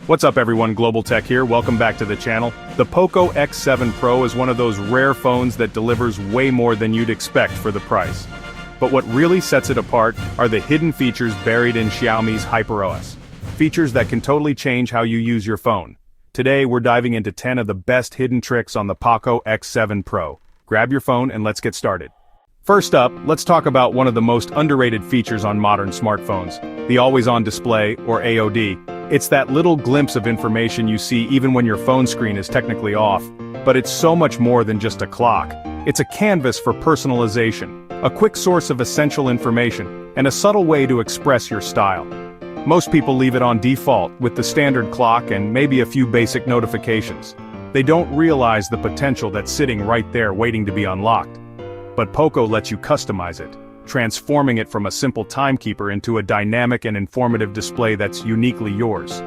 What's up everyone, Global Tech here, welcome back to the channel. The POCO X7 Pro is one of those rare phones that delivers way more than you'd expect for the price. But what really sets it apart are the hidden features buried in Xiaomi's HyperOS. Features that can totally change how you use your phone. Today we're diving into 10 of the best hidden tricks on the POCO X7 Pro. Grab your phone and let's get started. First up, let's talk about one of the most underrated features on modern smartphones, the always-on display, or AOD. It's that little glimpse of information you see even when your phone screen is technically off. But it's so much more than just a clock. It's a canvas for personalization, a quick source of essential information, and a subtle way to express your style. Most people leave it on default, with the standard clock and maybe a few basic notifications. They don't realize the potential that's sitting right there waiting to be unlocked. But POCO lets you customize it, transforming it from a simple timekeeper into a dynamic and informative display that's uniquely yours.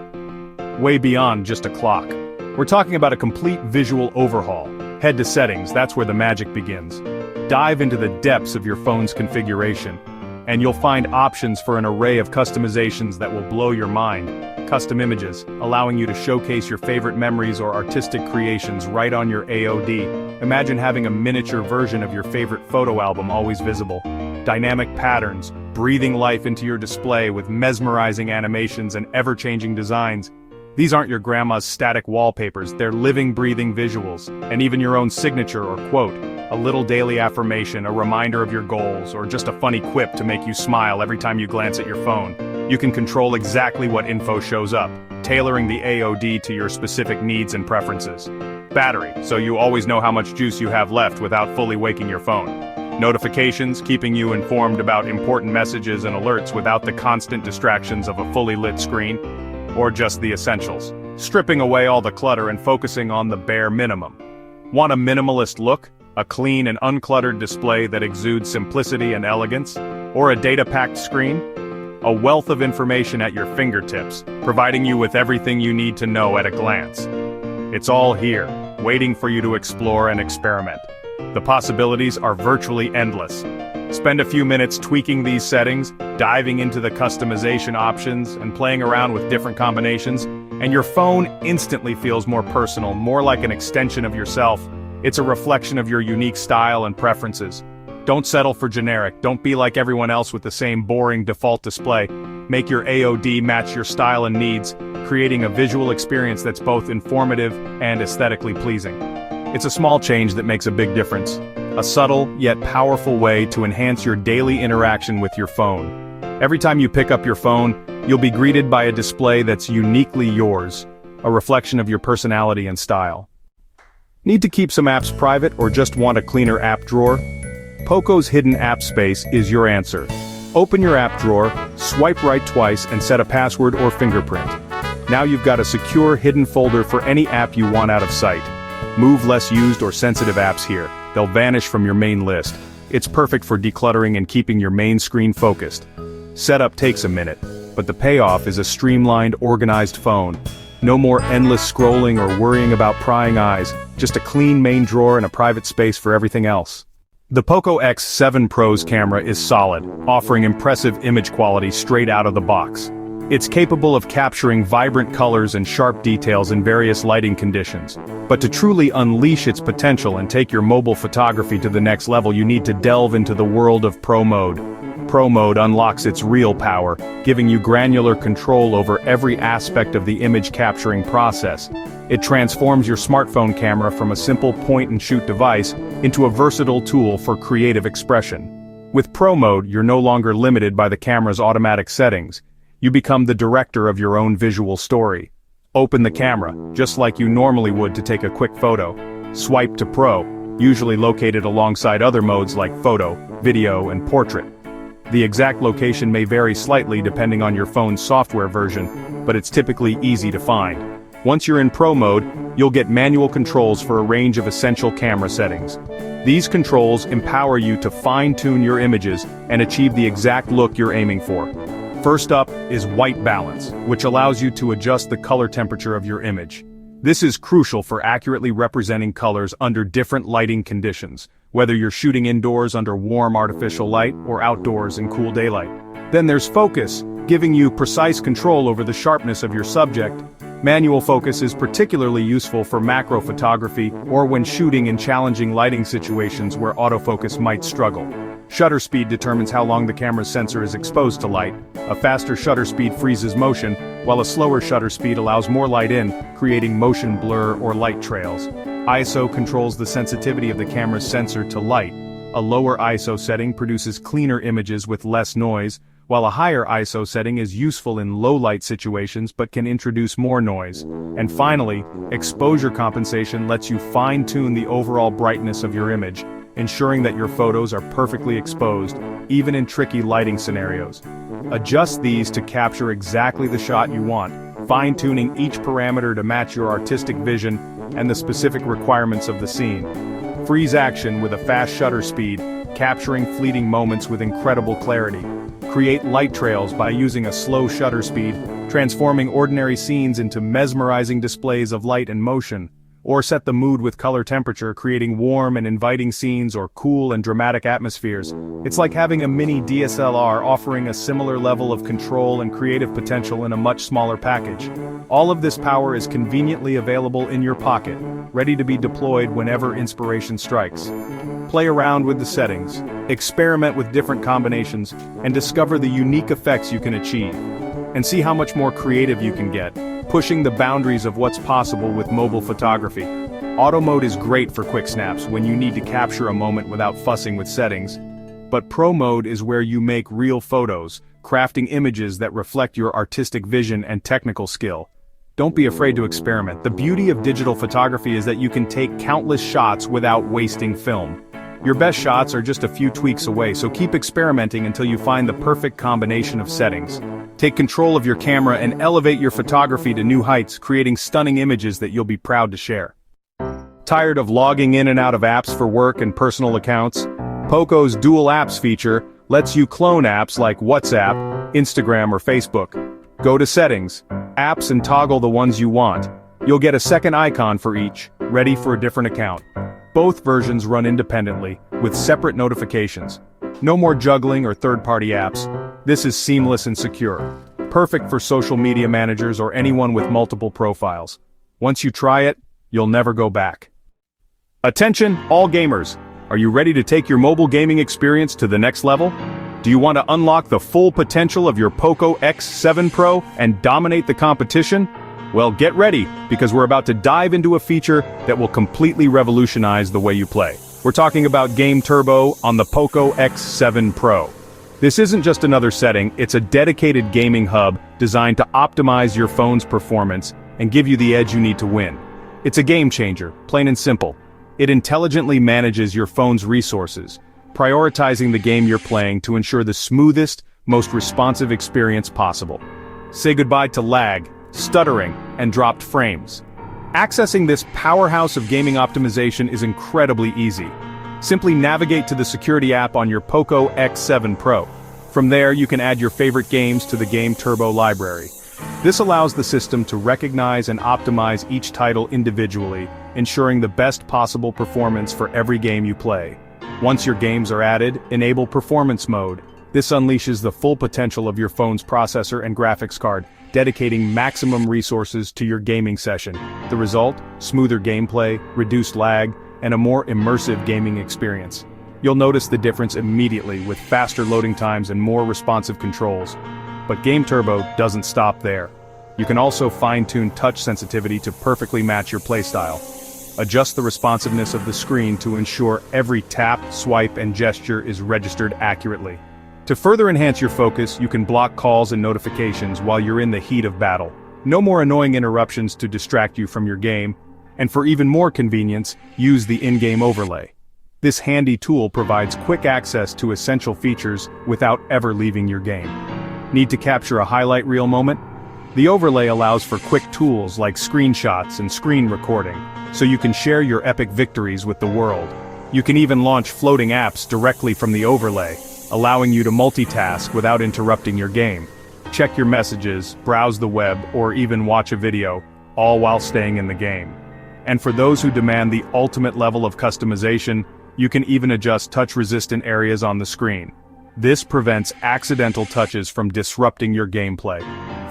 Way beyond just a clock. We're talking about a complete visual overhaul. Head to settings, that's where the magic begins. Dive into the depths of your phone's configuration, and you'll find options for an array of customizations that will blow your mind. Custom images, allowing you to showcase your favorite memories or artistic creations right on your AOD. Imagine having a miniature version of your favorite photo album always visible. Dynamic patterns, breathing life into your display with mesmerizing animations and ever-changing designs. These aren't your grandma's static wallpapers, they're living, breathing visuals, and even your own signature or quote, a little daily affirmation, a reminder of your goals, or just a funny quip to make you smile every time you glance at your phone. You can control exactly what info shows up, tailoring the AOD to your specific needs and preferences. Battery, so you always know how much juice you have left without fully waking your phone. Notifications, keeping you informed about important messages and alerts without the constant distractions of a fully lit screen. Or just the essentials, stripping away all the clutter and focusing on the bare minimum. Want a minimalist look? A clean and uncluttered display that exudes simplicity and elegance? Or a data-packed screen? A wealth of information at your fingertips, providing you with everything you need to know at a glance. It's all here, waiting for you to explore and experiment. The possibilities are virtually endless. Spend a few minutes tweaking these settings, diving into the customization options, and playing around with different combinations, and your phone instantly feels more personal, more like an extension of yourself. It's a reflection of your unique style and preferences. Don't settle for generic, don't be like everyone else with the same boring default display. Make your AOD match your style and needs, creating a visual experience that's both informative and aesthetically pleasing. It's a small change that makes a big difference. A subtle, yet powerful way to enhance your daily interaction with your phone. Every time you pick up your phone, you'll be greeted by a display that's uniquely yours, a reflection of your personality and style. Need to keep some apps private or just want a cleaner app drawer? POCO's hidden app space is your answer. Open your app drawer, swipe right twice and set a password or fingerprint. Now you've got a secure hidden folder for any app you want out of sight. Move less used or sensitive apps here. They'll vanish from your main list. It's perfect for decluttering and keeping your main screen focused. Setup takes a minute, but the payoff is a streamlined, organized phone. No more endless scrolling or worrying about prying eyes, just a clean main drawer and a private space for everything else. The POCO X7 Pro's camera is solid, offering impressive image quality straight out of the box. It's capable of capturing vibrant colors and sharp details in various lighting conditions. But to truly unleash its potential and take your mobile photography to the next level, you need to delve into the world of Pro Mode. Pro Mode unlocks its real power, giving you granular control over every aspect of the image capturing process. It transforms your smartphone camera from a simple point-and-shoot device into a versatile tool for creative expression. With Pro Mode, you're no longer limited by the camera's automatic settings. You become the director of your own visual story. Open the camera, just like you normally would to take a quick photo. Swipe to Pro, usually located alongside other modes like photo, video, and portrait. The exact location may vary slightly depending on your phone's software version, but it's typically easy to find. Once you're in Pro Mode, you'll get manual controls for a range of essential camera settings. These controls empower you to fine-tune your images and achieve the exact look you're aiming for. First up is white balance, which allows you to adjust the color temperature of your image. This is crucial for accurately representing colors under different lighting conditions, whether you're shooting indoors under warm artificial light or outdoors in cool daylight. Then there's focus, giving you precise control over the sharpness of your subject. Manual focus is particularly useful for macro photography or when shooting in challenging lighting situations where autofocus might struggle. Shutter speed determines how long the camera's sensor is exposed to light. A faster shutter speed freezes motion, while a slower shutter speed allows more light in, creating motion blur or light trails. ISO controls the sensitivity of the camera's sensor to light. A lower ISO setting produces cleaner images with less noise, while a higher ISO setting is useful in low-light situations but can introduce more noise. And finally, exposure compensation lets you fine-tune the overall brightness of your image, ensuring that your photos are perfectly exposed, even in tricky lighting scenarios. Adjust these to capture exactly the shot you want, fine-tuning each parameter to match your artistic vision and the specific requirements of the scene. Freeze action with a fast shutter speed, capturing fleeting moments with incredible clarity. Create light trails by using a slow shutter speed, transforming ordinary scenes into mesmerizing displays of light and motion. Or set the mood with color temperature, creating warm and inviting scenes or cool and dramatic atmospheres. It's like having a mini DSLR offering a similar level of control and creative potential in a much smaller package. All of this power is conveniently available in your pocket, ready to be deployed whenever inspiration strikes. Play around with the settings, experiment with different combinations, and discover the unique effects you can achieve. And see how much more creative you can get, pushing the boundaries of what's possible with mobile photography. Auto mode is great for quick snaps when you need to capture a moment without fussing with settings. But Pro mode is where you make real photos, crafting images that reflect your artistic vision and technical skill. Don't be afraid to experiment. The beauty of digital photography is that you can take countless shots without wasting film. Your best shots are just a few tweaks away, so keep experimenting until you find the perfect combination of settings. Take control of your camera and elevate your photography to new heights, creating stunning images that you'll be proud to share. Tired of logging in and out of apps for work and personal accounts? POCO's Dual Apps feature lets you clone apps like WhatsApp, Instagram or Facebook. Go to Settings, Apps and toggle the ones you want. You'll get a second icon for each, ready for a different account. Both versions run independently, with separate notifications. No more juggling or third-party apps. This is seamless and secure. Perfect for social media managers or anyone with multiple profiles. Once you try it, you'll never go back. Attention, all gamers! Are you ready to take your mobile gaming experience to the next level? Do you want to unlock the full potential of your POCO X7 Pro and dominate the competition? Well, get ready, because we're about to dive into a feature that will completely revolutionize the way you play. We're talking about Game Turbo on the POCO X7 Pro. This isn't just another setting, it's a dedicated gaming hub designed to optimize your phone's performance and give you the edge you need to win. It's a game changer, plain and simple. It intelligently manages your phone's resources, prioritizing the game you're playing to ensure the smoothest, most responsive experience possible. Say goodbye to lag, stuttering, and dropped frames. Accessing this powerhouse of gaming optimization is incredibly easy. Simply navigate to the security app on your POCO X7 Pro. From there, you can add your favorite games to the Game Turbo library. This allows the system to recognize and optimize each title individually, ensuring the best possible performance for every game you play. Once your games are added, enable Performance Mode. This unleashes the full potential of your phone's processor and graphics card, dedicating maximum resources to your gaming session. The result? Smoother gameplay, reduced lag, and a more immersive gaming experience. You'll notice the difference immediately with faster loading times and more responsive controls. But Game Turbo doesn't stop there. You can also fine-tune touch sensitivity to perfectly match your playstyle. Adjust the responsiveness of the screen to ensure every tap, swipe, and gesture is registered accurately. To further enhance your focus, you can block calls and notifications while you're in the heat of battle. No more annoying interruptions to distract you from your game. And for even more convenience, use the in-game overlay. This handy tool provides quick access to essential features without ever leaving your game. Need to capture a highlight reel moment? The overlay allows for quick tools like screenshots and screen recording, so you can share your epic victories with the world. You can even launch floating apps directly from the overlay, allowing you to multitask without interrupting your game. Check your messages, browse the web, or even watch a video, all while staying in the game. And for those who demand the ultimate level of customization, you can even adjust touch-resistant areas on the screen. This prevents accidental touches from disrupting your gameplay.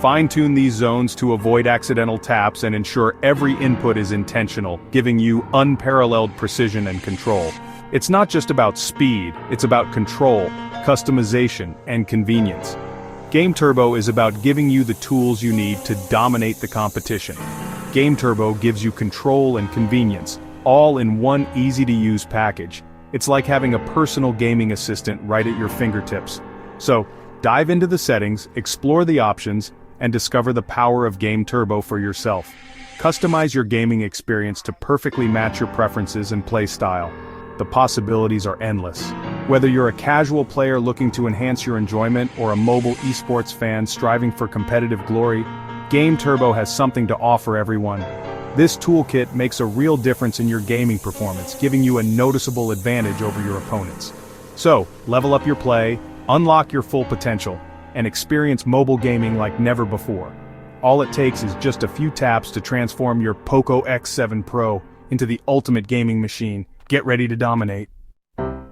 Fine-tune these zones to avoid accidental taps and ensure every input is intentional, giving you unparalleled precision and control. It's not just about speed, it's about control, customization, and convenience. Game Turbo is about giving you the tools you need to dominate the competition. Game Turbo gives you control and convenience, all in one easy-to-use package. It's like having a personal gaming assistant right at your fingertips. So, dive into the settings, explore the options, and discover the power of Game Turbo for yourself. Customize your gaming experience to perfectly match your preferences and play style. The possibilities are endless. Whether you're a casual player looking to enhance your enjoyment or a mobile esports fan striving for competitive glory, Game Turbo has something to offer everyone. This toolkit makes a real difference in your gaming performance, giving you a noticeable advantage over your opponents. So, level up your play, unlock your full potential, and experience mobile gaming like never before. All it takes is just a few taps to transform your POCO X7 Pro into the ultimate gaming machine. Get ready to dominate.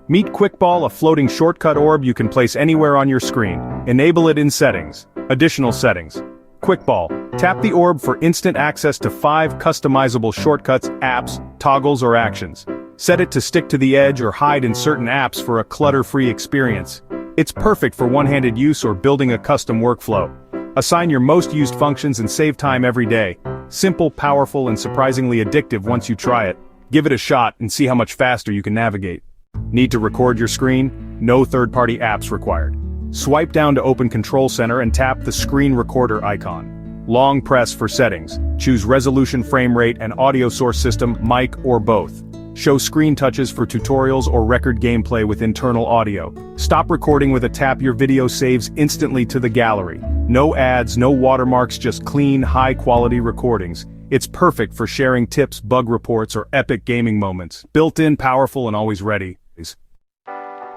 Meet QuickBall, a floating shortcut orb you can place anywhere on your screen. Enable it in Settings. Additional settings. QuickBall. Tap the orb for instant access to 5 customizable shortcuts, apps, toggles, or actions. Set it to stick to the edge or hide in certain apps for a clutter-free experience. It's perfect for one-handed use or building a custom workflow. Assign your most used functions and save time every day. Simple, powerful, and surprisingly addictive once you try it. Give it a shot and see how much faster you can navigate. Need to record your screen? No third-party apps required. Swipe down to open Control Center and tap the screen recorder icon. Long press for settings. Choose resolution, frame rate, and audio source system, mic, or both. Show screen touches for tutorials or record gameplay with internal audio. Stop recording with a tap. Your video saves instantly to the gallery. No ads, no watermarks, just clean, high-quality recordings. It's perfect for sharing tips, bug reports, or epic gaming moments. Built-in, powerful, and always ready.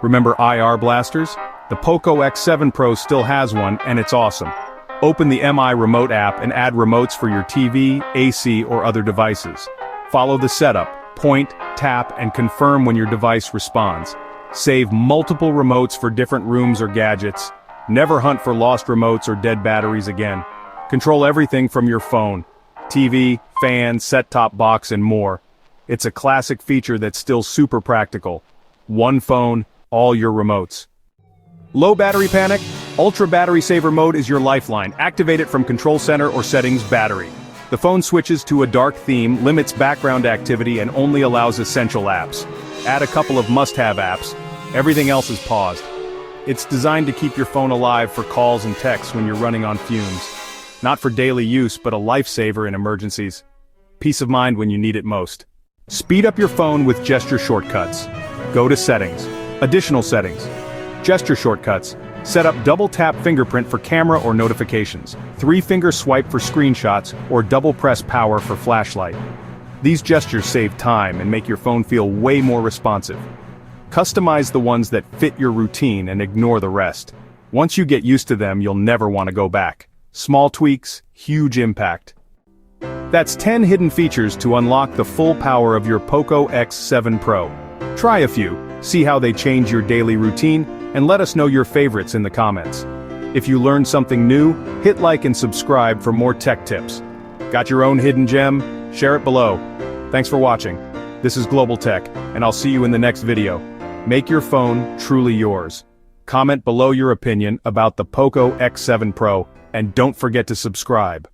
Remember IR blasters? The POCO X7 Pro still has one, and it's awesome. Open the MI Remote app and add remotes for your TV, AC, or other devices. Follow the setup, point, tap, and confirm when your device responds. Save multiple remotes for different rooms or gadgets. Never hunt for lost remotes or dead batteries again. Control everything from your phone. TV, fan, set-top box, and more. It's a classic feature that's still super practical. One phone, all your remotes. Low battery panic? Ultra Battery Saver mode is your lifeline. Activate it from Control Center or Settings Battery. The phone switches to a dark theme, limits background activity, and only allows essential apps. Add a couple of must-have apps. Everything else is paused. It's designed to keep your phone alive for calls and texts when you're running on fumes. Not for daily use, but a lifesaver in emergencies. Peace of mind when you need it most. Speed up your phone with gesture shortcuts. Go to Settings. Additional settings. Gesture shortcuts. Set up double-tap fingerprint for camera or notifications, 3-finger swipe for screenshots, or double-press power for flashlight. These gestures save time and make your phone feel way more responsive. Customize the ones that fit your routine and ignore the rest. Once you get used to them, you'll never want to go back. Small tweaks, huge impact. That's 10 hidden features to unlock the full power of your POCO X7 Pro. Try a few, see how they change your daily routine, and let us know your favorites in the comments. If you learned something new, hit like and subscribe for more tech tips. Got your own hidden gem? Share it below. Thanks for watching. This is Global Tech, and I'll see you in the next video. Make your phone truly yours. Comment below your opinion about the POCO X7 Pro, and don't forget to subscribe.